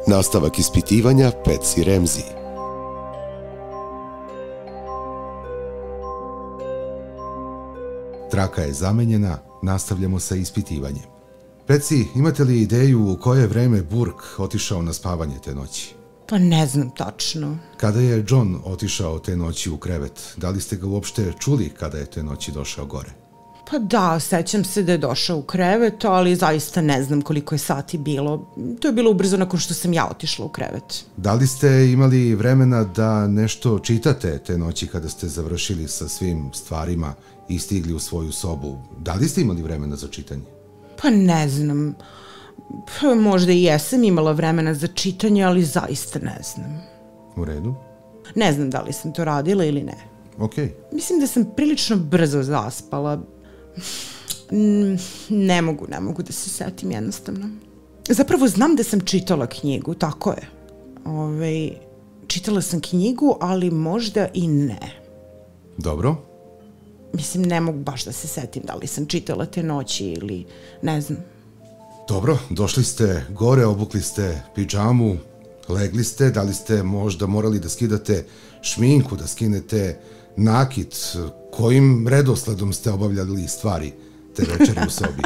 Nastavak ispitivanja Patsy Ramsey. Traka je zamenjena, nastavljamo sa ispitivanjem. Patsy, imate li ideju u koje vreme Burke otišao na spavanje te noći? Pa ne znam tačno. Kada je John otišao te noći u krevet, da li ste ga uopšte čuli kada je te noći došao gore? Pa da, sećam se da je došao u krevet, ali zaista ne znam koliko je sati bilo. To je bilo ubrzo nakon što sam ja otišla u krevet. Da li ste imali vremena da nešto čitate te noći kada ste završili sa svim stvarima i stigli u svoju sobu? Da li ste imali vremena za čitanje? Pa ne znam. Pa možda i jesam imala vremena za čitanje, ali zaista ne znam. U redu. Ne znam da li sam to radila ili ne. Okej. Mislim da sam prilično brzo zaspala. Ne mogu da se setim jednostavno. Zapravo znam da sam čitala knjigu, tako je. Čitala sam knjigu, ali možda i ne. Dobro. Mislim, ne mogu baš da se setim da li sam čitala te noći ili ne znam. Dobro, došli ste gore, obukli ste pidžamu, legli ste, da li ste možda morali da skidate šminku, da skinete nakit, kojim redosledom ste obavljali stvari te večeri u sobi?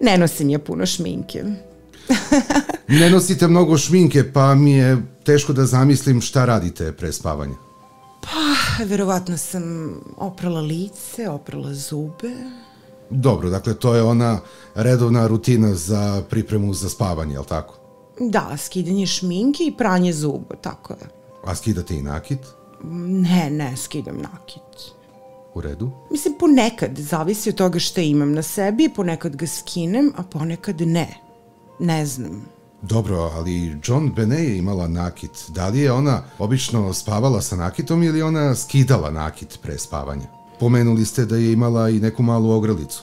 Ne nosim ja puno šminke. Ne nosite mnogo šminke, pa mi je teško da zamislim šta radite pre spavanja. Pa, verovatno sam oprala lice, oprala zube. Dobro, dakle, to je ona redovna rutina za pripremu za spavanje, jel tako? Da, skidanje šminke i pranje zuba, tako je. A skidate i nakit? Ne skidam nakit. U redu. Mislim, ponekad, zavisi od toga šta imam na sebi, ponekad ga skinem, a ponekad ne. Ne znam. Dobro, ali John Benet je imala nakit. Da li je ona obično spavala sa nakitom ili ona skidala nakit pre spavanja? Pomenuli ste da je imala i neku malu ogrlicu.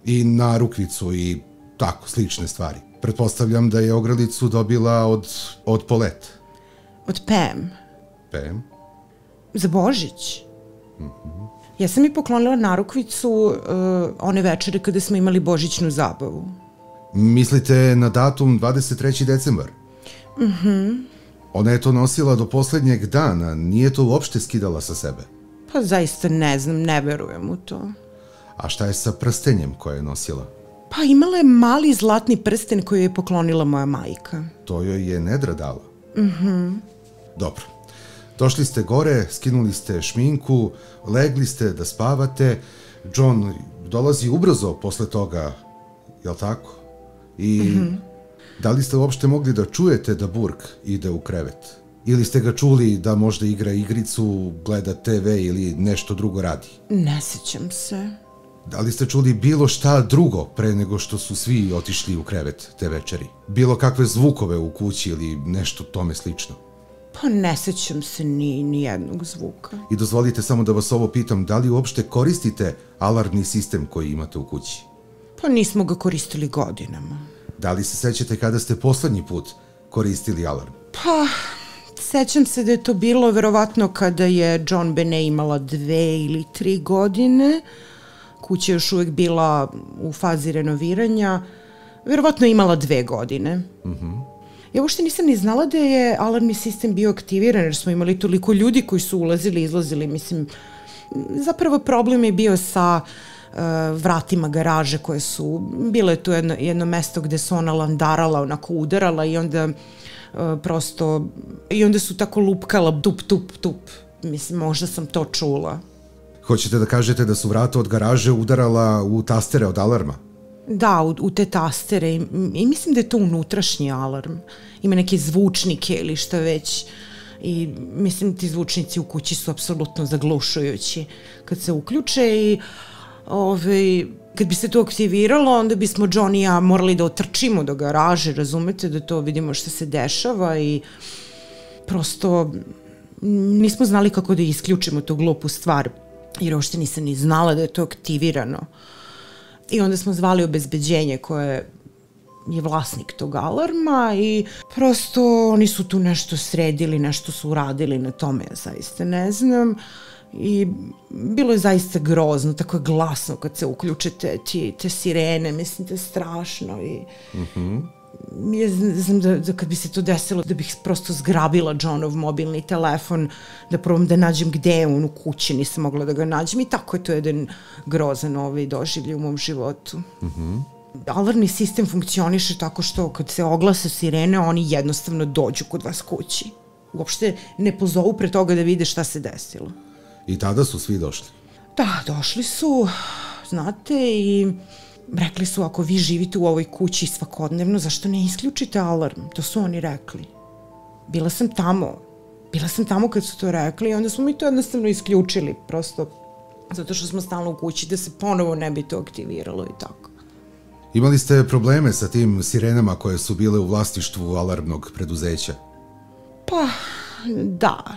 I narukvicu i tako, slične stvari. Pretpostavljam da je ogrlicu dobila od Paulette. Od Pam. Pam? Za Božić. Ja sam mi poklonila narukvicu one večere kada smo imali božićnu zabavu. Mislite na datum 23. decembar? Ona je to nosila do poslednjeg dana, nije to uopšte skidala sa sebe. Pa zaista ne znam, ne verujem u to. A šta je sa prstenjem koje je nosila? Pa imala je mali zlatni prsten koji je poklonila moja majka. To joj je Nedra dala? Dobro. Došli ste gore, skinuli ste šminku, legli ste da spavate. John dolazi ubrzo posle toga, jel tako? I da li ste uopšte mogli da čujete da Burke ide u krevet? Ili ste ga čuli da možda igra igricu, gleda TV ili nešto drugo radi? Ne sećam se. Da li ste čuli bilo šta drugo pre nego što su svi otišli u krevet te večeri? Bilo kakve zvukove u kući ili nešto tome slično? Pa ne sećam se ni jednog zvuka. I dozvolite samo da vas ovo pitam, da li uopšte koristite alarmni sistem koji imate u kući? Pa nismo ga koristili godinama. Da li se sećate kada ste poslednji put koristili alarm? Pa, sećam se da je to bilo verovatno kada je John Benet imala 2 ili 3 godine. Kuća je još uvek bila u fazi renoviranja. Verovatno je imala 2 godine. Ja uopšte nisam ni znala da je alarmni sistem bio aktiviran, jer smo imali toliko ljudi koji su ulazili i izlazili. Mislim, zapravo problem je bio sa vratima garaže koje su, bilo je tu jedno mesto gde su ona landarala, onako udarala i onda prosto, i onda su tako lupkala tup, tup, tup. Mislim, možda sam to čula. Hoćete da kažete da su vrata od garaže udarala u tastere od alarma? Da, u te tastere i mislim da je to unutrašnji alarm. Ima neke zvučnike ili šta već. I mislim ti zvučnici u kući su apsolutno zaglušujući kad se uključe i kad bi se to aktiviralo, onda bismo John i ja morali da otrčimo do garaže, razumete, da to vidimo šta se dešava i prosto nismo znali kako da isključimo tu glupu stvar, jer uopšte nisam ni znala da je to aktivirano. I onda smo zvali obezbeđenje koje je vlasnik tog alarma i prosto oni su tu nešto sredili, nešto su uradili na tome, ja zaista ne znam. I bilo je zaista grozno, tako je glasno kad se uključete te sirene, mislim da je strašno. ja znam da kad bi se to desilo, da bih prosto zgrabila Johnov mobilni telefon, da probam da nađem gde je on u kući, nisam mogla da ga nađem i tako je to jedan grozan doživljaj u mom životu. Alarmni sistem funkcioniše tako što kad se oglase sirene, oni jednostavno dođu kod vas kući. Uopšte ne pozovu pre toga da vide šta se desilo. I tada su svi došli? Da, došli su, znate, i rekli su ako vi živite u ovoj kući svakodnevno, zašto ne isključite alarm? To su oni rekli. Bila sam tamo kad su to rekli i onda smo mi to jednostavno isključili, prosto zato što smo stalno u kući da se ponovo ne bi to aktiviralo i tako. Imali ste probleme sa tim sirenama koje su bile u vlasništvu alarmnog preduzeća? Pa, da.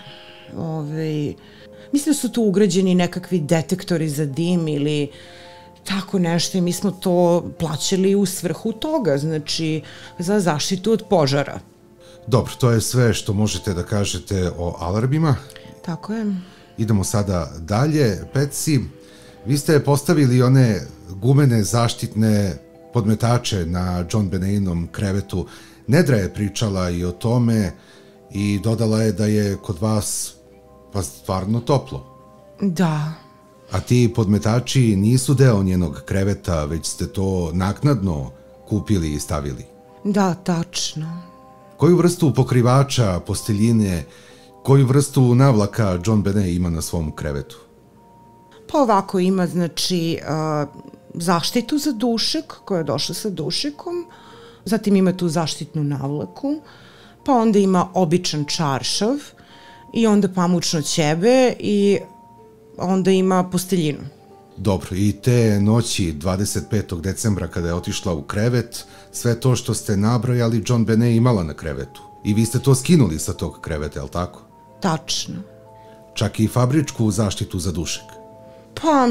Mislim da su tu ugrađeni nekakvi detektori za dim ili tako nešto i mi smo to plaćali u svrhu toga, znači za zaštitu od požara. Dobro, to je sve što možete da kažete o alarmima. Tako je. Idemo sada dalje. Patsy, vi ste postavili one gumene zaštitne podmetače na John Benainom krevetu. Nedra je pričala i o tome i dodala je da je kod vas pa stvarno toplo. Da. A ti podmetači nisu deo njenog kreveta, već ste to naknadno kupili i stavili. Da, tačno. Koju vrstu pokrivača, posteljine, koju vrstu navlaka John Benet ima na svom krevetu? Pa ovako ima, znači, zaštitu za dušek, koja je došla sa dušekom, zatim ima tu zaštitnu navlaku, pa onda ima običan čaršav i onda pamučno ćebe i onda ima posteljinu. Dobro, i te noći 25. decembra kada je otišla u krevet, sve to što ste nabrojali John Benet imala na krevetu. I vi ste to skinuli sa tog kreveta, je li tako? Tačno. Čak i fabričku zaštitu za dušek. Pa,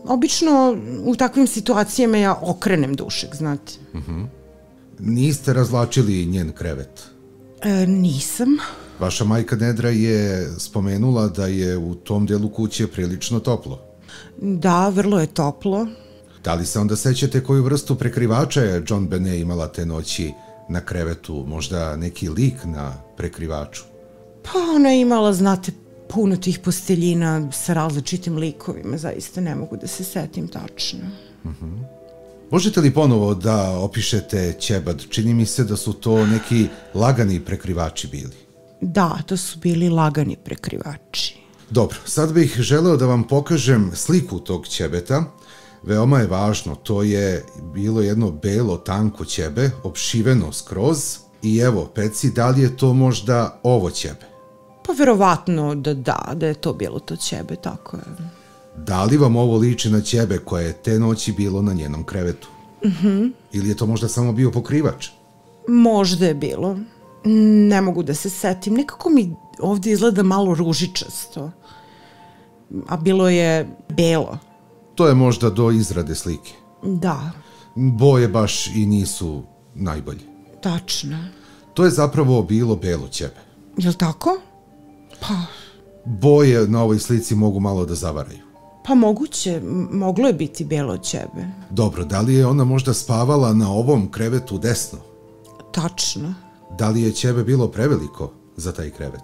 obično u takvim situacijama ja okrenem dušek, znate. Niste razvlačili njen krevet? Nisam. Vaša majka Nedra je spomenula da je u tom delu kuće prilično toplo. Da, vrlo je toplo. Da li se onda sećate koju vrstu prekrivača je John Benet imala te noći na krevetu? Možda neki lik na prekrivaču? Pa ona je imala, znate, puno tih posteljina sa različitim likovima. Zaista ne mogu da se setim tačno. Možete li ponovo da opišete ćebad? Čini mi se da su to neki lagani prekrivači bili. Da, to su bili lagani prekrivači. Dobro, sad bih želeo da vam pokažem sliku tog ćebeta. Veoma je važno, to je bilo jedno belo tanko ćebe, opšiveno skroz. I evo, Patsy, da li je to možda ovo ćebe? Pa verovatno da je to bilo to ćebe, tako je. Da li vam ovo liči na ćebe koje je te noći bilo na njenom krevetu? Ili je to možda samo bio pokrivač? Možda je bilo. Ne mogu da se setim. Nekako mi ovdje izgleda malo ružičasto. A bilo je belo. To je možda do izrade slike. Da. Boje baš i nisu najbolje. Tačno. To je zapravo bilo belo ćebe. Jel' tako? Pa... Boje na ovoj slici mogu malo da zavaraju. Pa moguće, moglo je biti belo ćebe. Dobro, da li je ona možda spavala na ovom krevetu desno? Tačno. Da li je ćebe bilo preveliko za taj krevet?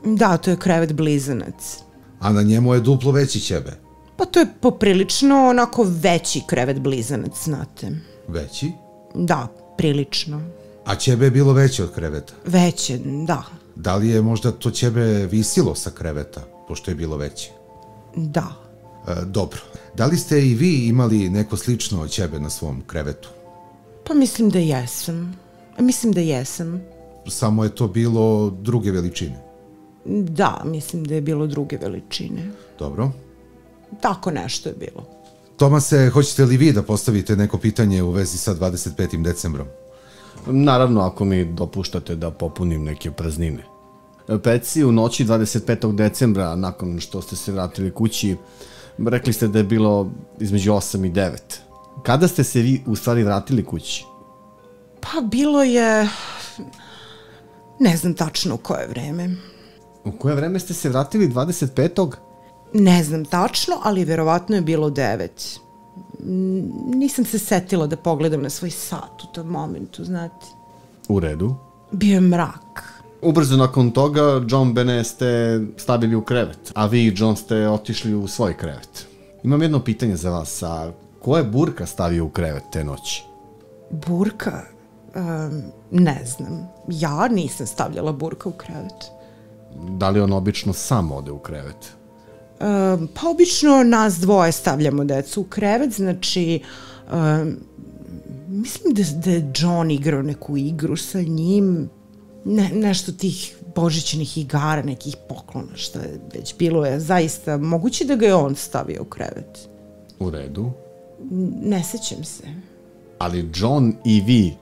Da, to je krevet blizanac. A na njemu je duplo veći ćebe? Pa to je poprilično onako veći krevet blizanac, znate. Veći? Da, prilično. A ćebe je bilo veće od kreveta? Veće, da. Da li je možda to ćebe visilo sa kreveta, pošto je bilo veće? Da. Dobro. Da li ste i vi imali neko slično ćebe na svom krevetu? Pa mislim da jesam. Mislim da jesam. Samo je to bilo druge veličine? Da, mislim da je bilo druge veličine. Dobro. Tako nešto je bilo. Tomase, hoćete li vi da postavite neko pitanje u vezi sa 25. decembrom? Naravno, ako mi dopuštate da popunim neke praznine. Patsy, u noći 25. decembra, nakon što ste se vratili kući, rekli ste da je bilo između 8 i 9. Kada ste se vi u stvari vratili kući? Pa bilo je... Ne znam tačno u koje vreme. U koje vreme ste se vratili 25. Ne znam tačno, ali verovatno je bilo 9. nisam se setila da pogledam na svoj sat u tom momentu, znate. U redu. Bio je mrak. Ubrzo nakon toga John Benet ste stavili u krevet, a vi i John ste otišli u svoj krevet. Imam jedno pitanje za vas, a ko je Burka stavio u krevet te noći? Burka? Ne znam. Ja nisam stavljala Burka u krevet. Da li on obično sam ode u krevet? Pa obično nas dvoje stavljamo decu u krevet, znači mislim da je John igrao neku igru sa njim, nešto tih božićnih igara, nekih poklona, što je već bilo je zaista moguće da ga je on stavio u krevet. U redu. Ne sećam se. Ali John i vi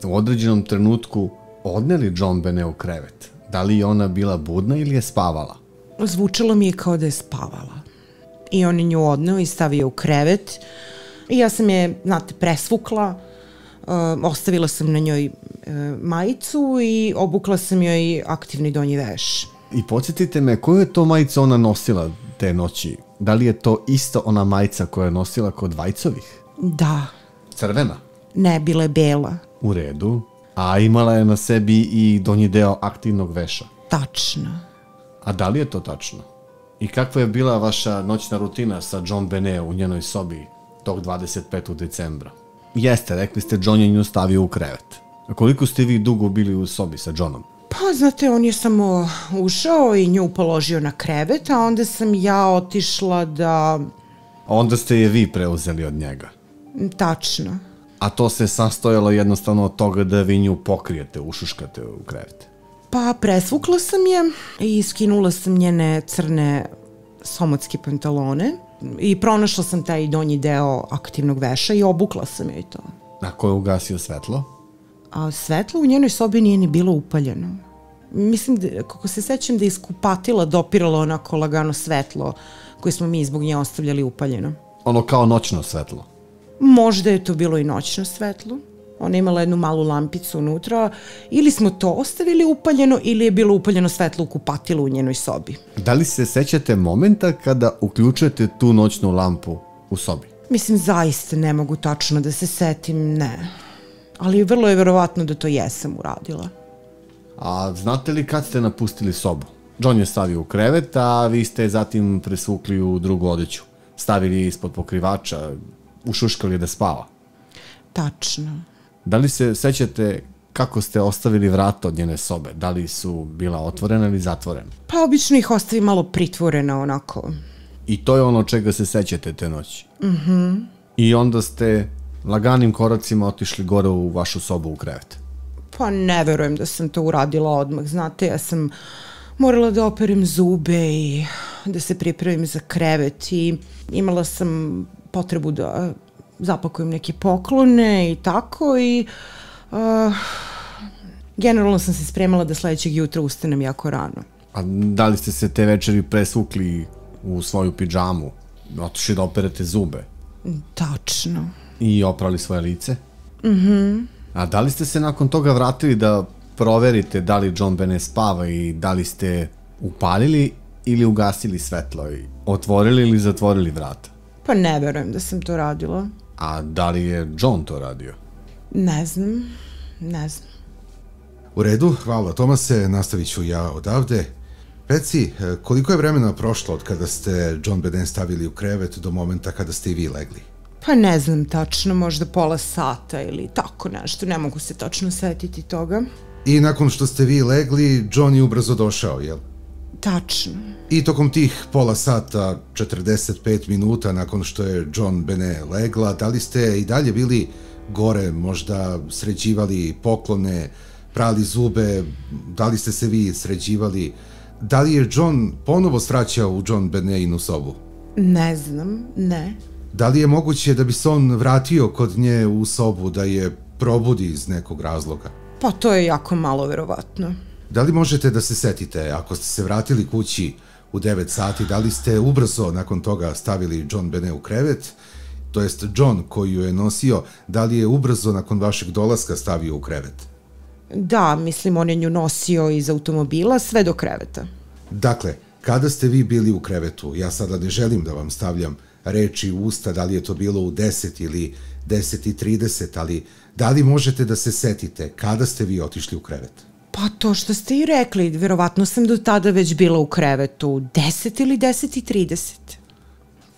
u određenom trenutku odneli John Benet u krevet. Da li je ona bila budna ili je spavala? Zvučalo mi je kao da je spavala. I on je nju odneo i stavio u krevet. I ja sam je, znate, presvukla, ostavila sam na njoj majicu i obukla sam joj aktivni donji veš. I podsjetite me, koju je to majicu ona nosila te noći? Da li je to isto ona majica koja je nosila kod Vajcovih? Da. Crvena? Ne, bila je bela. U redu. A imala je na sebi i donji deo aktivnog veša? Tačno. A da li je to tačno? I kakva je bila vaša noćna rutina sa John Benet u njenoj sobi tog 25. decembra? Jeste, rekli ste, John je nju stavio u krevet. A koliko ste vi dugo bili u sobi sa Johnom? Pa, znate, on je samo ušao i nju položio na krevet, a onda sam ja otišla da... A onda ste je vi preuzeli od njega? Tačno. A to se sastojalo jednostavno od toga da vi nju pokrijete, ušuškate u krevet? Pa, presvukla sam je i skinula sam njene crne somotske pantalone i pronašla sam taj donji deo aktivnog veša i obukla sam joj to. A ko je ugasio svetlo? A svetlo u njenoj sobi nije ni bilo upaljeno. Mislim, kako se sećam da je iz kupatila dopiralo onako lagano svetlo koje smo mi zbog nje ostavljali upaljeno. Ono kao noćno svetlo? Možda je to bilo i noćno svetlo. Ona je imala jednu malu lampicu unutra. Ili smo to ostavili upaljeno ili je bilo upaljeno svetlo u kupatilu u njenoj sobi. Da li se sećate momenta kada uključujete tu noćnu lampu u sobi? Mislim, zaista ne mogu tačno da se setim, ne. Ali vrlo je verovatno da to jesam uradila. A znate li kad ste napustili sobu? John je stavio u krevet, a vi ste zatim presvukli u drugu odeću. Stavili ispod pokrivača, ušuškali da spava. Tačno. Da li se sećate kako ste ostavili vrata od njene sobe? Da li su bila otvorena ili zatvorena? Pa obično ih ostavi malo pritvorena onako. I to je ono čega se sećate te noći? I onda ste laganim koracima otišli gore u vašu sobu u krevet? Pa ne verujem da sam to uradila odmah. Znate, ja sam morala da operem zube i da se pripremim za krevet i imala sam potrebu da zapakujem neke poklone i tako i generalno sam se spremala da sledećeg jutra ustanem jako rano. A da li ste se te večeri presvukli u svoju pidžamu, otišli da operete zube? Tačno. I oprali svoje lice? A da li ste se nakon toga vratili da proverite da li John Benet spava i da li ste upalili ili ugasili svetlo i otvorili ili zatvorili vrata? Pa ne verujem da sam to radila. A da li je John to radio? Ne znam. U redu, hvala Tomase, nastavit ću ja odavde. Reci, koliko je vremena prošlo od kada ste John Benet stavili u krevet do momenta kada ste i vi legli? Pa ne znam tačno, možda pola sata ili tako nešto, ne mogu se tačno setiti toga. I nakon što ste vi legli, John je ubrzo došao, jel? Tačno. I tokom tih pola sata, 45 minuta nakon što je John Benet legla, da li ste i dalje bili gore, možda sređivali poklone, prali zube, da li ste se vi sređivali? Da li je John ponovo svraćao u John Benetinu sobu? Ne znam, ne. Da li je moguće da bi se on vratio kod nje u sobu, da je probudi iz nekog razloga? Pa to je jako malo verovatno. Da li možete da se setite, ako ste se vratili kući u 9 sati, da li ste ubrzo nakon toga stavili John Benet u krevet, to jest John koji ju je nosio, da li je ubrzo nakon vašeg dolaska stavio u krevet? Da, mislim, on je nju nosio iz automobila sve do kreveta. Dakle, kada ste vi bili u krevetu, ja sada ne želim da vam stavljam reči u usta, da li je to bilo u 10 ili 10:30, ali da li možete da se setite kada ste vi otišli u krevet? Pa to što ste i rekli, verovatno sam do tada već bila u krevetu, 10 ili 10:30.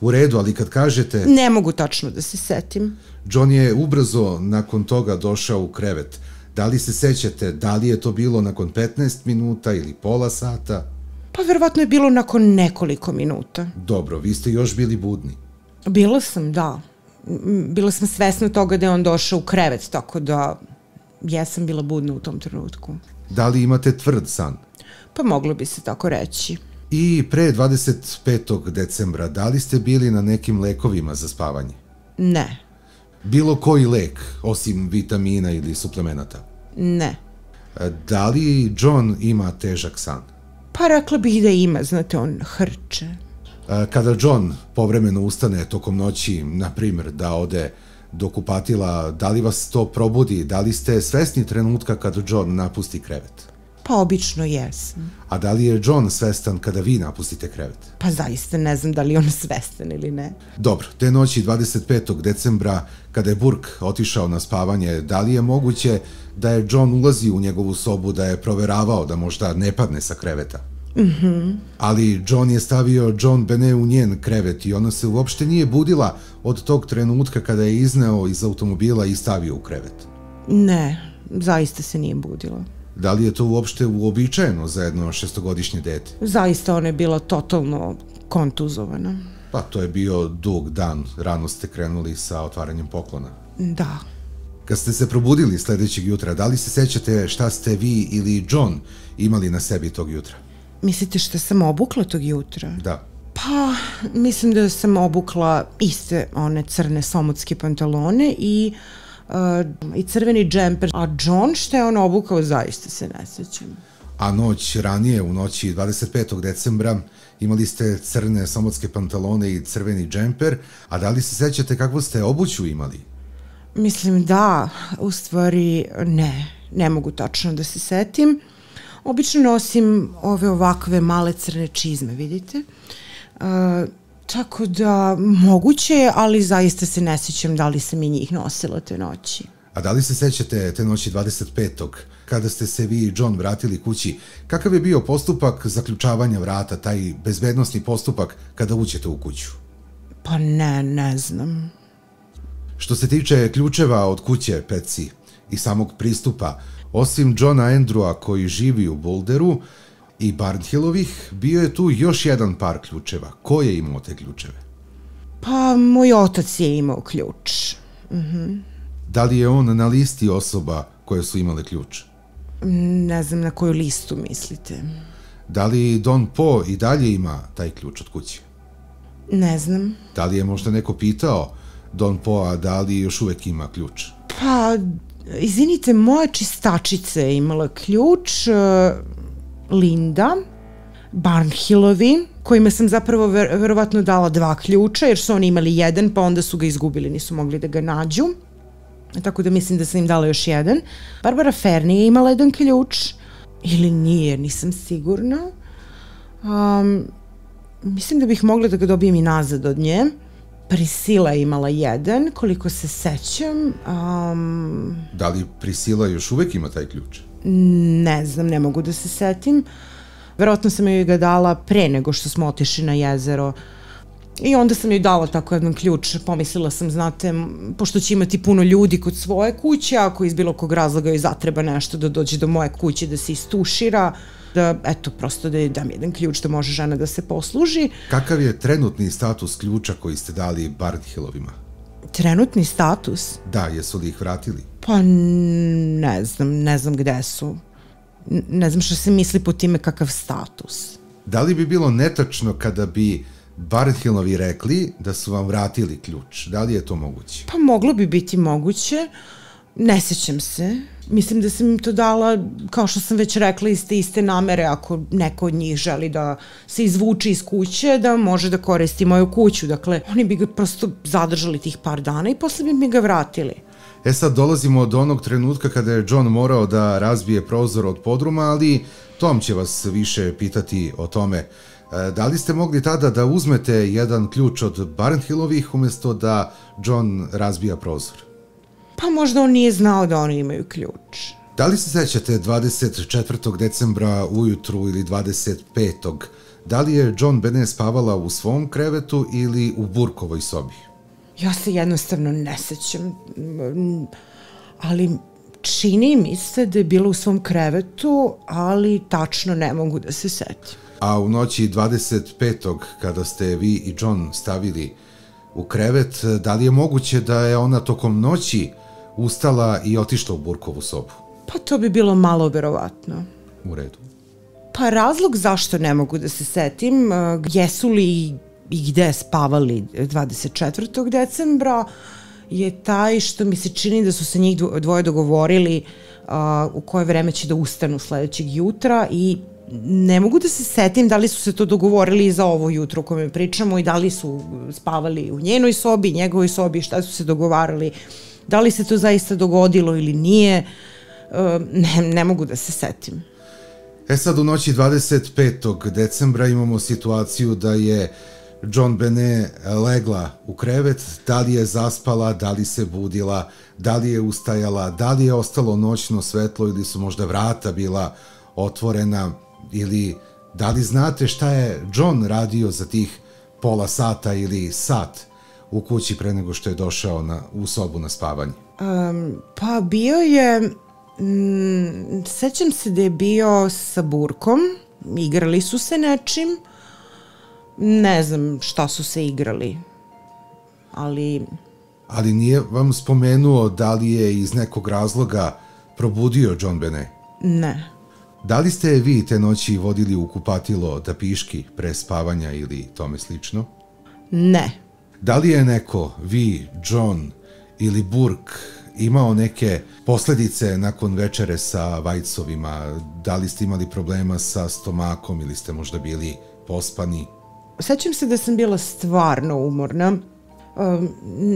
U redu, ali kad kažete... Ne mogu tačno da se setim. John je ubrzo nakon toga došao u krevet. Da li se sećate, da li je to bilo nakon 15 minuta ili pola sata? Pa verovatno je bilo nakon nekoliko minuta. Dobro, vi ste još bili budni. Bila sam, da. Bila sam svesna toga da je on došao u krevet, tako da jesam bila budna u tom trenutku. Da li imate tvrd san? Pa moglo bi se tako reći. I pre 25. decembra, da li ste bili na nekim lekovima za spavanje? Ne. Bilo koji lek, osim vitamina ili suplemenata? Ne. Da li John ima težak san? Pa rekla bih da ima, znate, on hrče. Kada John povremeno ustane tokom noći, na primjer, da ode do kupatila, da li vas to probudi? Da li ste svesni trenutka kada John napusti krevet? Pa obično jesam. A da li je John svestan kada vi napustite krevet? Pa zaista ne znam da li je on svestan ili ne. Dobro, te noći 25. decembra, kada je Burke otišao na spavanje, da li je moguće da je John ulazio u njegovu sobu, da je proveravao da možda ne padne sa kreveta? Ali John je stavio John Benet u njen krevet i ona se uopšte nije budila od tog trenutka kada je izneo iz automobila i stavio u krevet. Ne, zaista se nije budila. Da li je to uopšte uobičajeno za jedno 6-godišnje dete? Zaista ona je bila totalno kontuzovana. Pa to je bio dug dan, rano ste krenuli sa otvaranjem poklona. Da. Kad ste se probudili sledećeg jutra, da li se sećate šta ste vi ili John imali na sebi tog jutra? Mislite šta sam obukla tog jutra? Da. Pa, mislim da sam obukla iste one crne somotske pantalone i crveni džemper. A John šta je on obukao, zaista se ne sećam. A noć ranije, u noći 25. decembra, imali ste crne somotske pantalone i crveni džemper, a da li se sećate kakvu ste obuću imali? Mislim da, u stvari ne mogu tačno da se setim. Obično nosim ove ovakve male crne čizme, vidite. Tako da moguće je, ali zaista se ne sjećam da li sam i njih nosila te noći. A da li se sećate te noći 25. kada ste se vi i John vratili kući, kakav je bio postupak zaključavanja vrata, taj bezbednosni postupak kada uđete u kuću? Pa ne znam. Što se tiče ključeva od kuće Patsy i samog pristupa, osim Johna Andrewa koji živi u Boulderu i Barnhillovih, bio je tu još jedan par ključeva. Ko je imao te ključeve? Pa moj otac je imao ključ. Da li je on na listi osoba koje su imale ključ? Ne znam na koju listu mislite. Da li Don Poe i dalje ima taj ključ od kuće? Ne znam. Da li je možda neko pitao Don Poe da li još uvek ima ključ? Pa, izvinite, moja čistačica je imala ključ, Linda, Barnhillovi, kojima sam zapravo verovatno dala 2 ključa, jer su oni imali jedan, pa onda su ga izgubili, nisu mogli da ga nađu. Tako da mislim da sam im dala još jedan. Barbara Fernie je imala jedan ključ, ili nije, nisam sigurna. Mislim da bih mogla da ga dobijem i nazad od nje. Priscilla je imala jedan, koliko se sećam. Da li Priscilla još uvek ima taj ključ? Ne znam, ne mogu da se setim. Verovatno sam joj ga dala pre nego što smo otišli na jezero. I onda sam joj dala tako jedan ključ. Pomislila sam, znate, pošto će imati puno ljudi kod svoje kuće, ako iz bilo kog razloga joj zatreba nešto da dođe do moje kuće, da se istušira, da, eto, prosto da joj dam jedan ključ da može žena da se posluži. Kakav je trenutni status ključa koji ste dali Barnhillovima? Trenutni status? Da, jesu li ih vratili? Pa ne znam gde su. Ne znam što se misli po time kakav status. Da li bi bilo netačno kada bi Barnhillovi rekli da su vam vratili ključ? Da li je to moguće? Pa moglo bi biti moguće. Ne sećam se. Mislim da sam im to dala, kao što sam već rekla, iste namere. Ako neko od njih želi da se izvuče iz kuće, da može da koristi moju kuću. Dakle, oni bi ga prosto zadržali tih par dana i posle bi mi ga vratili. E sad dolazimo do onog trenutka kada je John morao da razbije prozor od podruma, ali Tom će vas više pitati o tome. Da li ste mogli tada da uzmete jedan ključ od Barnhillovih umjesto da John razbija prozor? Pa možda on nije znao da oni imaju ključ. Da li se sećate 24. decembra ujutru ili 25. Da li je John Benet spavala u svom krevetu ili u Burkovoj sobi? Ja se jednostavno ne sećam, ali čini mi se da je bila u svom krevetu, ali tačno ne mogu da se setim. A u noći 25. kada ste vi i John stavili u krevet, da li je moguće da je ona tokom noći ustala i otišla u Burkovu sobu? Pa to bi bilo malo verovatno. U redu. Pa razlog zašto ne mogu da se setim, jesu li i gde spavali 24. decembra, je taj što mi se čini da su se njih dvoje dogovorili u koje vreme će da ustanu sledećeg jutra i ne mogu da se setim da li su se to dogovorili i za ovo jutro o kojem pričamo i da li su spavali u njenoj sobi, njegovoj sobi, šta su se dogovarali, da li se to zaista dogodilo ili nije, ne mogu da se setim. Sad u noći 25. decembra imamo situaciju da je John Benet legla u krevet, da li je zaspala, da li se budila, da li je ustajala, da li je ostalo noćno svetlo ili su možda vrata bila otvorena, ili da li znate šta je John radio za tih pola sata ili sat u kući pre nego što je došao u sobu na spavanje? Pa bio je, sećam se da je bio sa Burkom, igrali su se nečim, ne znam šta su se igrali, ali... Ali nije vam spomenuo da li je iz nekog razloga probudio John Benet? Ne. Da li ste vi te noći vodili u kupatilo da piški pre spavanja ili tome slično? Ne. Da li je neko, vi, John ili Burke, imao neke posledice nakon večere sa Vajcovima? Da li ste imali problema sa stomakom ili ste možda bili pospani? Sećam se da sam bila stvarno umorna.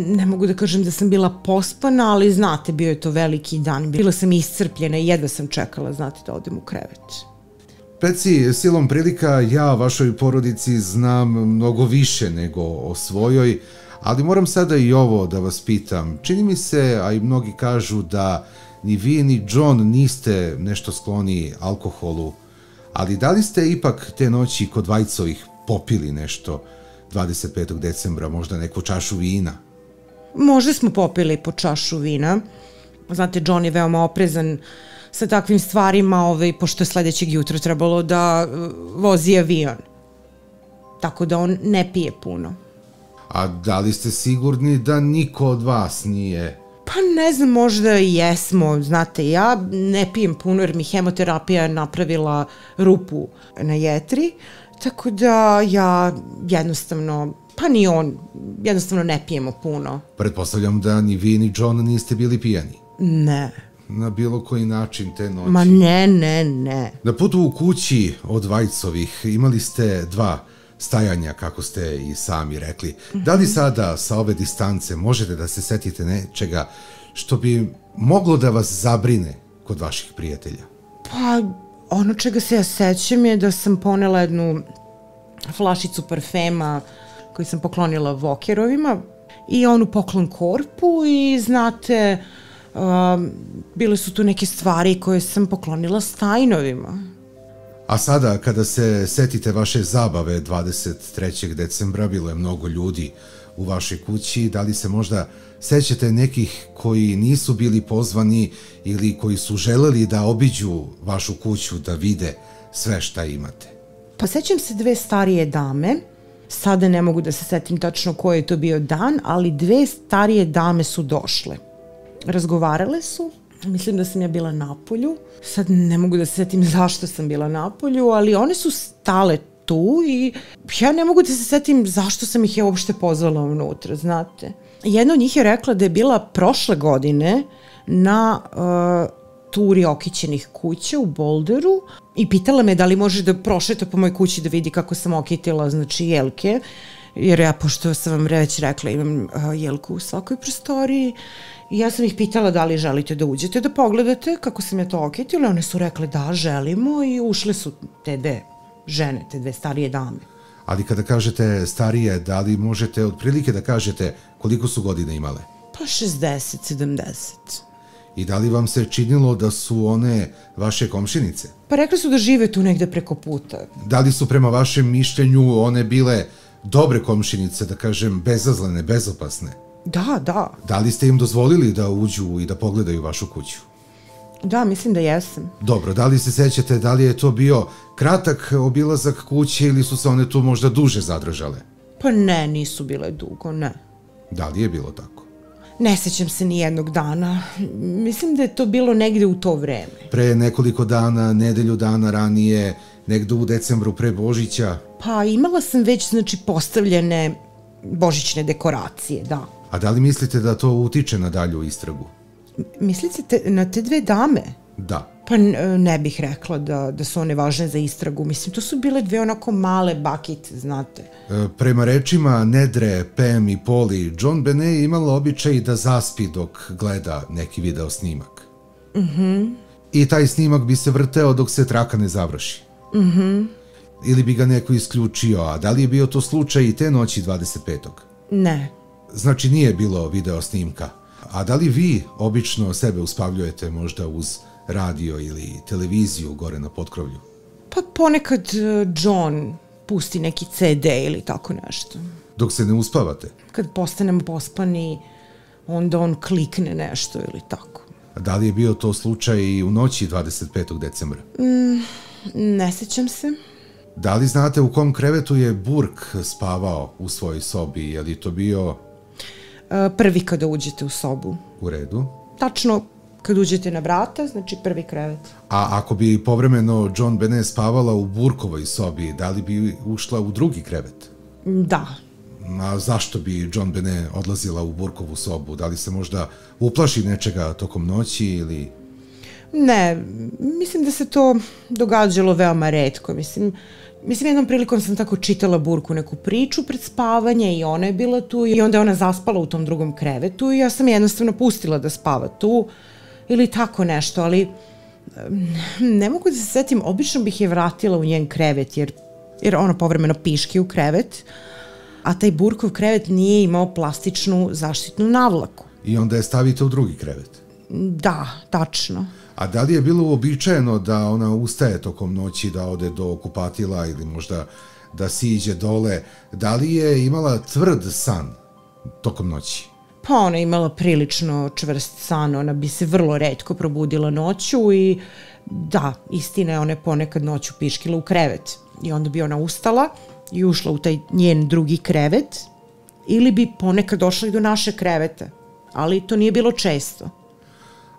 Ne mogu da kažem da sam bila pospana, ali znate, bio je to veliki dan. Bila sam iscrpljena i jedva sam čekala, znate, da odem u krevet. Peci, silom prilika ja o vašoj porodici znam mnogo više nego o svojoj, ali moram sada i ovo da vas pitam. Čini mi se, a i mnogi kažu da ni vi ni John niste nešto skloni alkoholu, ali da li ste ipak te noći kod Vajcovih popili nešto 25. decembra, možda neku čašu vina? Možda smo popili po čašu vina. Znate, John je veoma oprezan sa takvim stvarima, pošto je sledećeg jutra trebalo da vozi avion. Tako da on ne pije puno. A da li ste sigurni da niko od vas nije? Pa ne znam, možda i jesmo. Znate, ja ne pijem puno jer mi hemoterapija napravila rupu na jetri, tako da ja jednostavno, pa ni on, jednostavno ne pijemo puno. Pretpostavljam da ni vi ni John niste bili pijani. Ne. Na bilo koji način te noći? Ma ne. Na putu u kući od Vajcovih imali ste 2 stajanja, kako ste i sami rekli. Da li sada sa ove distance možete da se setite nečega što bi moglo da vas zabrine kod vaših prijatelja? Pa ono čega se ja sećam je da sam ponela jednu flašicu parfema koju sam poklonila Vokerovima i onu poklon korpu i znate, bile su tu neke stvari koje sam poklonila Steinovima. A sada, kada se setite vaše zabave 23. decembra, bilo je mnogo ljudi u vašoj kući, da li se možda sećate nekih koji nisu bili pozvani ili koji su želeli da obiđu vašu kuću, da vide sve šta imate? Pa sećam se 2 starije dame, sada ne mogu da se setim tačno koji je to bio dan, ali 2 starije dame su došle. Razgovarale su, mislim da sam ja bila napolju, sad ne mogu da se setim zašto sam bila napolju, ali one su stale tu i ja ne mogu da se setim zašto sam ih ja uopšte pozvala unutra, znate. Jedna od njih je rekla da je bila prošle godine na turi okićenih kuća u Bolderu i pitala me da li može da prošeta po mojoj kući da vidi kako sam okitila, znači, jelke, jer ja, pošto sam vam već rekla, imam jelku u svakoj prostoriji i ja sam ih pitala da li želite da uđete da pogledate kako sam ja to okitila. One su rekle da, želimo, i ušle su te 2 žene, te dve starije dame. Ali kada kažete starije, da li možete otprilike da kažete koliko su godine imale? Pa 60, 70. I da li vam se činilo da su one vaše komšinice? Pa rekli su da žive tu negde preko puta. Da li su prema vašem mišljenju one bile dobre komšinice, da kažem bezazlene, bezopasne? Da, da. Da li ste im dozvolili da uđu i da pogledaju vašu kuću? Da, mislim da jesam. Dobro, da li se sećate da li je to bio kratak obilazak kuće ili su se one tu možda duže zadržale? Pa ne, nisu bile dugo, ne. Da li je bilo tako? Ne sećam se ni jednog dana. Mislim da je to bilo negde u to vreme. Pre nekoliko dana, nedelju dana ranije, negde u decembru pre Božića? Pa imala sam već, znači, postavljene božićne dekoracije, da. A da li mislite da to utiče na dalju istragu? Mislite na te dve dame? Da. Pa ne bih rekla da su one važne za istragu. Mislim, to su bile dve onako male bakice, znate. Prema rečima Nedre, Pam i Polly, John Benet je imala običaj da zaspi dok gleda neki video snimak. I taj snimak bi se vrteo dok se traka ne završi. Ili bi ga neko isključio, a da li je bio to slučaj i te noći 25. Ne. Znači nije bilo video snimka. A da li vi obično sebe uspavljujete možda uz radio ili televiziju gore na potkrovlju? Pa ponekad John pusti neki CD ili tako nešto. Dok se ne uspavate? Kad postanemo pospani, onda on klikne nešto ili tako. A da li je bio to slučaj i u noći 25. decembra? Ne sećam se. Da li znate u kom krevetu je Burke spavao u svojoj sobi? Je li to bio... Prvi kada uđete u sobu. U redu. Tačno kad uđete na vrata, znači prvi krevet. A ako bi povremeno John Benet spavala u Burkovoj sobi, da li bi ušla u drugi krevet? Da. A zašto bi John Benet odlazila u Burkovu sobu? Da li se možda uplaši nečega tokom noći ili... Ne, mislim da se to događalo veoma retko. Mislim, jednom prilikom sam tako čitala Burku neku priču pred spavanje i ona je bila tu i onda je ona zaspala u tom drugom krevetu i ja sam jednostavno pustila da spava tu ili tako nešto, ali ne mogu da se setim, obično bih je vratila u njen krevet jer ona povremeno piški u krevet, a taj Burkov krevet nije imao plastičnu zaštitnu navlaku. I onda je stavite u drugi krevet? Da, tačno. A da li je bilo uobičajeno da ona ustaje tokom noći, da ode do kupatila ili možda da siđe dole? Da li je imala tvrd san tokom noći? Pa ona je imala prilično čvrst san, ona bi se vrlo retko probudila noću i da, istina je, ona je ponekad noću piškila u krevet. I onda bi ona ustala i ušla u taj njen drugi krevet ili bi ponekad došla i do naše kreveta, ali to nije bilo često.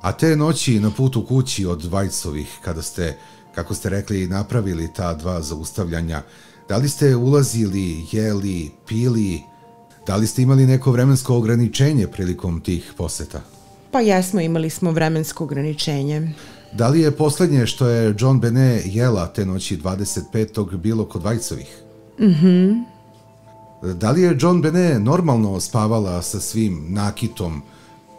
A te noći na putu kući od Vajcovih, kada ste, kako ste rekli, napravili ta dva zaustavljanja, da li ste ulazili, jeli, pili, da li ste imali neko vremensko ograničenje prilikom tih poseta? Pa jesmo, imali smo vremensko ograničenje. Da li je poslednje što je John Benet jela te noći 25. bilo kod Vajcovih? Da li je John Benet normalno spavala sa svim nakitom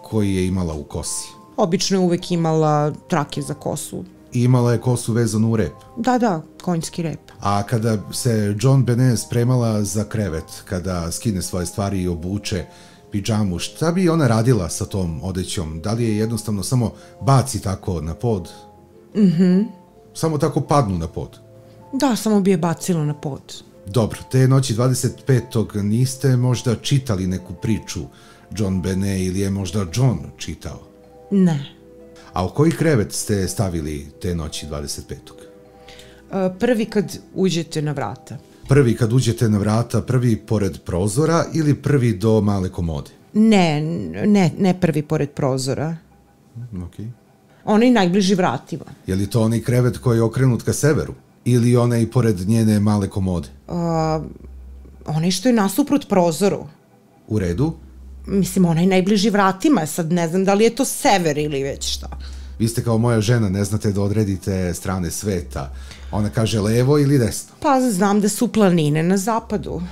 koji je imala u kosi? Obično je uvek imala trake za kosu. I imala je kosu vezanu u rep? Da, konjski rep. A kada se John Benet spremala za krevet, kada skine svoje stvari i obuče pidžamu, šta bi ona radila sa tom odećom? Da li je jednostavno samo baci tako na pod? Samo tako padnu na pod? Da, samo bi je bacila na pod. Dobro, te noći 25. niste možda čitali neku priču John Benet ili je možda John čitao? Ne. A u koji krevet ste stavili te noći 25. Prvi kad uđete na vrata. Prvi kad uđete na vrata, prvi pored prozora ili prvi do male komode? Ne prvi pored prozora. Okay. Onaj najbliži vratima. Je li to onaj krevet koji je okrenut ka severu? Ili onaj pored njene male komode? Onaj što je nasuprot prozoru. U redu? Mislim, onaj najbliži vratima, sad ne znam da li je to sever ili već šta. Vi ste kao moja žena, ne znate da odredite strane sveta. Ona kaže levo ili desno? Pa znam da su planine na zapadu.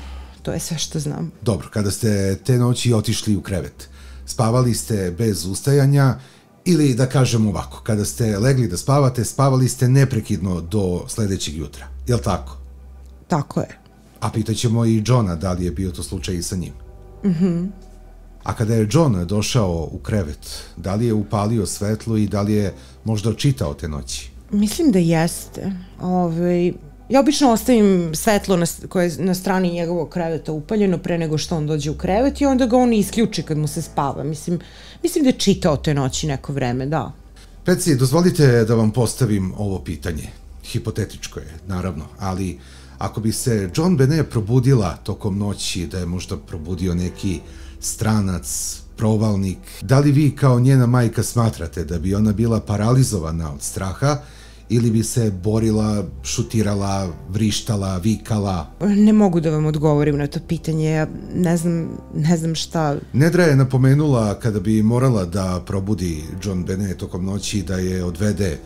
To je sve što znam. Dobro, kada ste te noći otišli u krevet, spavali ste bez ustajanja ili da kažem ovako, kada ste legli da spavate, spavali ste neprekidno do sledećeg jutra. Jel' tako? tako je. A pitaćemo i Johna da li je bio to slučaj i sa njim. A kada je John došao u krevet, da li je upalio svetlo i da li je možda čitao te noći? Mislim da jeste. Ja obično ostavim svetlo koje je na strani njegovog kreveta upaljeno pre nego što on dođe u krevet i onda ga on isključi kad mu se spava. Mislim da je čitao te noći neko vreme, da. Peci, dozvolite da vam postavim ovo pitanje. Hipotetičko je, naravno, ali ako bi se JonBenét probudila tokom noći, da je možda probudio neki stranac, provalnik, da li vi kao njena majka smatrate da bi ona bila paralizovana od straha ili bi se borila, šutirala, vrištala, vikala? Ne mogu da vam odgovorim na to pitanje, ja ne znam šta... Nedra je napomenula kada bi morala da probudi JonBenét tokom noći da je odvede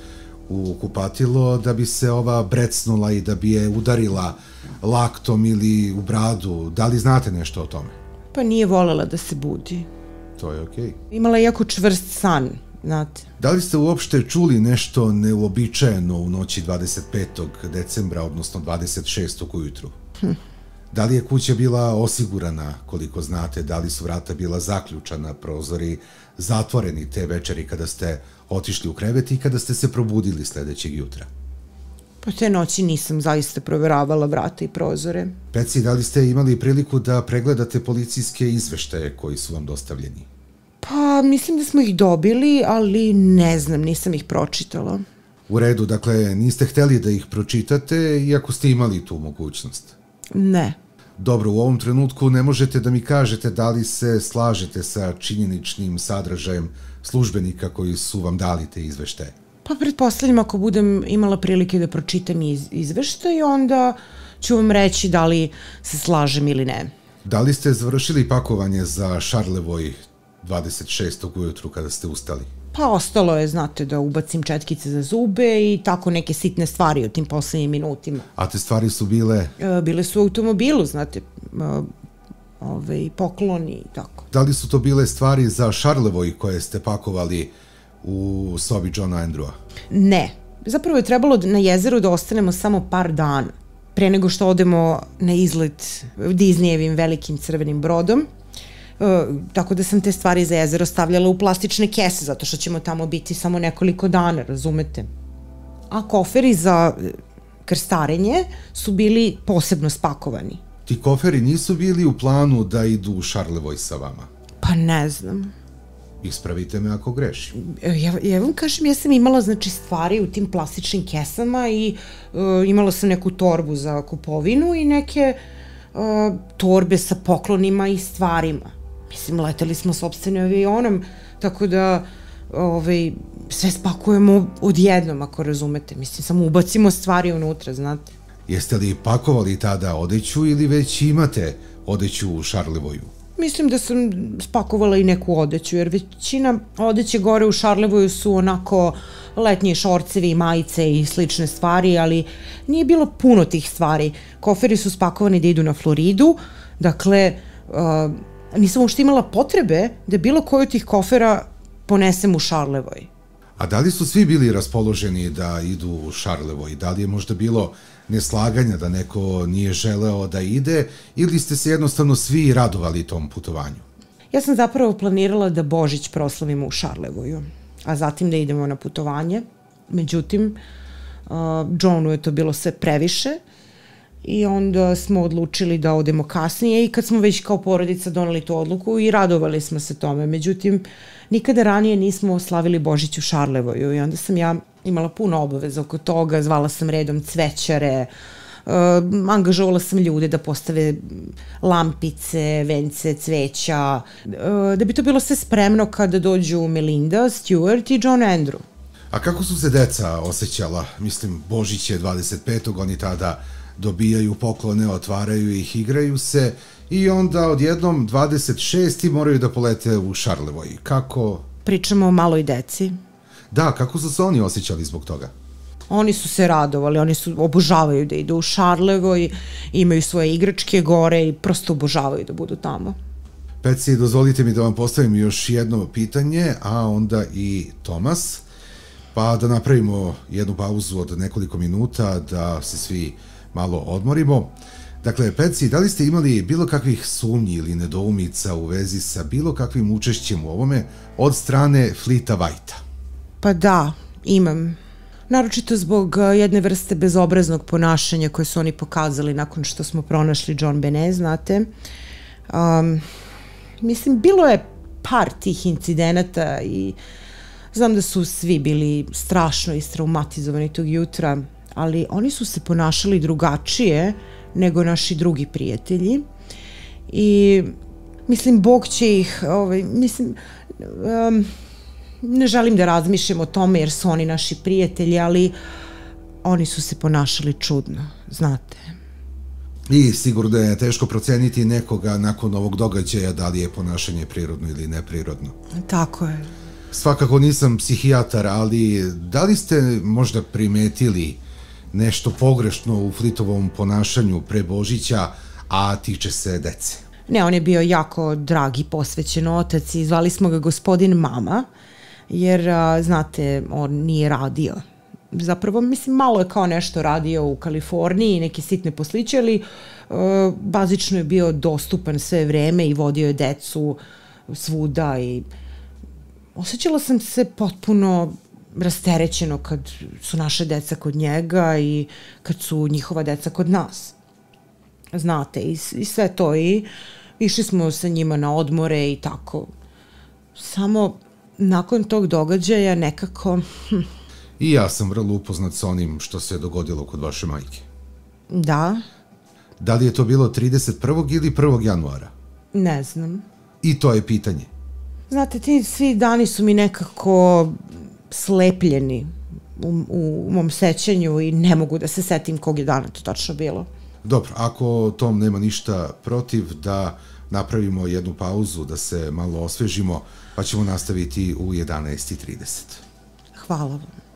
u kupatilo, da bi se ova brecnula i da bi je udarila laktom ili u bradu. Da li znate nešto o tome? Pa nije volela da se budi. To je okej. Imala je jako čvrst san, znate. Da li ste uopšte čuli nešto neuobičajeno u noći 25. decembra, odnosno 26. ujutru? Da li je kuća bila osigurana, koliko znate? Da li su vrata bila zaključana, prozori zatvoreni te večeri kada ste otišli u krevet i kada ste se probudili sledećeg jutra? Pa te noći nisam zaista proveravala vrata i prozore. Peci, da li ste imali priliku da pregledate policijske izveštaje koji su vam dostavljeni? Pa mislim da smo ih dobili, ali ne znam, nisam ih pročitala. U redu, dakle, niste hteli da ih pročitate, iako ste imali tu mogućnost? Ne. Dobro, u ovom trenutku ne možete da mi kažete da li se slažete sa činjeničnim sadržajem službenika koji su vam dali te izveštaje. Pa pretpostavljam ako budem imala prilike da pročitam izveštaj, onda ću vam reći da li se slažem ili ne. Da li ste završili pakovanje za Šarlevoj 26. ujutru kada ste ustali? Pa ostalo je, znate, da ubacim četkice za zube i tako neke sitne stvari u tim poslednjim minutima. A te stvari su bile? Bile su u automobilu, znate, pokloni i tako. Da li su to bile stvari za Šarlevoj koje ste pakovali u sobi Johna Andrewa? Ne. Zapravo je trebalo na jezeru da ostanemo samo par dana pre nego što odemo na izlet Disneyevim velikim crvenim brodom. Tako da sam te stvari za jezero stavljala u plastične kese, zato što ćemo tamo biti samo nekoliko dana, razumete? A koferi za krstarenje su bili posebno spakovani. Ti koferi nisu bili u planu da idu u Šarlevoj sa vama? Pa ne znam. Ispravite me ako grešim. Ja vam kažem, ja sam imala stvari u tim plastičnim kesama i imala sam neku torbu za kupovinu i neke torbe sa poklonima i stvarima. Mislim, leteli smo sopstvenim avionom, tako da sve spakujemo odjednom, ako razumete. Mislim, samo ubacimo stvari unutra, znate. Jeste li pakovali tada odeću ili već imate odeću u Šarlevoju? Mislim da sam spakovala i neku odeću, jer većina odeće gore u Šarlevoju su onako letnji šorcevi, majice i slične stvari, ali nije bilo puno tih stvari. Koferi su spakovani da idu na Floridu, dakle, nisam uopšte imala potrebe da bilo koju od tih kofera ponesem u Šarlevoj. A da li su svi bili raspoloženi da idu u Šarlevoj? Da li je možda bilo neslaganja da neko nije želeo da ide ili ste se jednostavno svi radovali tom putovanju? Ja sam zapravo planirala da Božić proslavimo u Šarlevoju, a zatim da idemo na putovanje. Međutim, Johnu je to bilo sve previše i onda smo odlučili da odemo kasnije i kad smo već kao porodica doneli tu odluku i radovali smo se tome. Međutim, nikada ranije nismo slavili Božić u Šarlevoju i onda sam ja imala puno obaveza oko toga, zvala sam redom cvećare, angažovala sam ljude da postave lampice, vence, cveća, da bi to bilo sve spremno kada dođu Melinda, Stuart i John Andrew. A kako su se deca osjećala? Mislim, Božić je 25. Oni tada dobijaju poklone, otvaraju ih, igraju se i onda odjednom 26. moraju da polete u Šarlevoj. Kako? Pričamo o maloj deci. Da, kako su se oni osjećali zbog toga? Oni su se radovali, oni obožavaju da idu u Šarlevoj, imaju svoje igračke gore i prosto obožavaju da budu tamo. Peci, dozvolite mi da vam postavim još jedno pitanje, a onda i Tomas, pa da napravimo jednu pauzu od nekoliko minuta, da se svi malo odmorimo. Dakle, Peci, da li ste imali bilo kakvih sumnji ili nedoumica u vezi sa bilo kakvim učešćem u ovome od strane Fleeta Whitea? Pa da, imam. Naročito zbog jedne vrste bezobraznog ponašanja koje su oni pokazali nakon što smo pronašli JonBenét, znate. Mislim, bilo je par tih incidenata i znam da su svi bili strašno istraumatizovani tog jutra, ali oni su se ponašali drugačije nego naši drugi prijatelji i mislim, Bog će ih, ne želim da razmišljam o tome jer su oni naši prijatelji, ali oni su se ponašali čudno, znate. I sigurno da je teško proceniti nekoga nakon ovog događaja da li je ponašanje prirodno ili neprirodno. Tako je. Svakako nisam psihijatar, ali da li ste možda primetili nešto pogrešno u Fleetovom ponašanju pre Božića, a tiče se dece? Ne, on je bio jako drag i posvećen otac i zvali smo ga gospodin Mama, jer, znate, on nije radio. Zapravo, mislim, malo je kao nešto radio u Kaliforniji, neke sitne posliće, ali bazično je bio dostupan sve vreme i vodio je decu svuda i osjećala sam se potpuno rasterećeno kad su naše deca kod njega i kad su njihova deca kod nas. Znate, i sve to, i išli smo sa njima na odmore i tako. Samo nakon tog događaja nekako... I ja sam vrlo upoznat sa onim što se dogodilo kod vaše majke. Da? Da li je to bilo 31. ili 1. januara? Ne znam. I to je pitanje. Znate, ti svi dani su mi nekako slepljeni u mom sećanju i ne mogu da se setim kog je dana to tačno bilo. Dobro, ako Tom nema ništa protiv, da napravimo jednu pauzu, da se malo osvežimo, pa ćemo nastaviti u 11:30. Hvala vam.